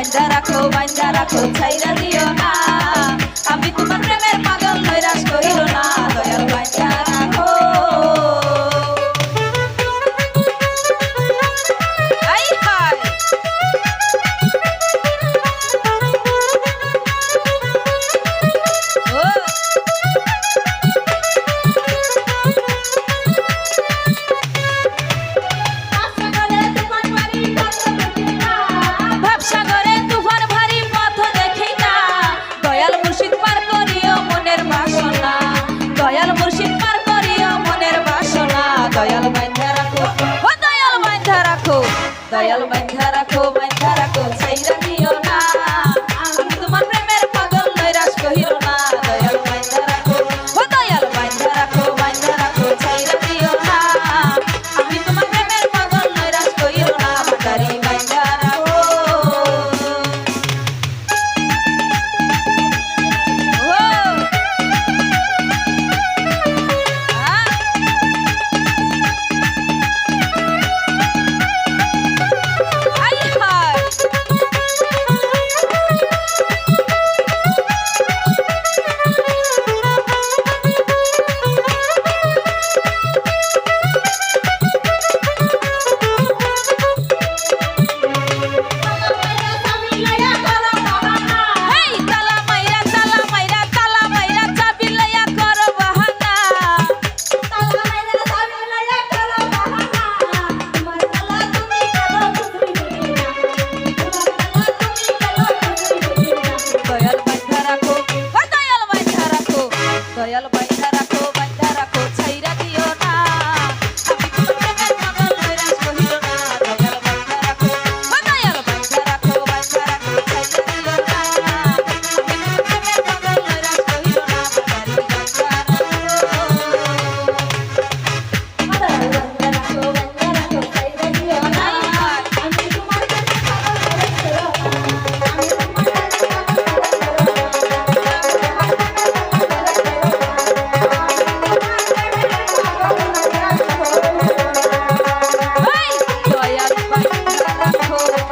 বাইন্ধা রাখো ছাইরা দিও না আমি তোমার প্রেমের পাগল নৈরাশ করিও না দয়াল বাইন্ধা রাখো আই হায় ও ভাবসাগরে তুফান ভারী পথ দেখি না দয়াল মুর্শিদ পার করিও মনের বাসনা দয়াল মুর্শিদ পার করিও মনের বাসনা দয়াল বাইন্ধা রাখো ও দয়াল বাইন্ধা রাখো দয়াল বাইন্ধা রাখো ছাইরা দিও না আমি তোমার প্রেমের পাগল নৈরাশ করিও না দয়াল বাইন্ধা রাখো ও দয়াল বাইন্ধা রাখো ছাইরা দিও না আমি তোমার প্রেমের পাগল নৈরাশ করিও না বাটারি বাইন্ধা রাখো ও আই হায় হেই তালা মাইরা চাবি লইয়া করো বাহানা দয়াল বাইন্ধা রাখো ও দয়াল বাইন্ধা রাখো ছাইরা দিও না আমি তোমার প্রেমের পাগল নৈরাশ করিও না দয়াল বাইন্ধা রাখো ও দয়াল বাইন্ধা রাখো ছাইরা দিও না আমি তোমার প্রেমের পাগল নৈরাশ করিও না বাটারি বাইন্ধা রাখো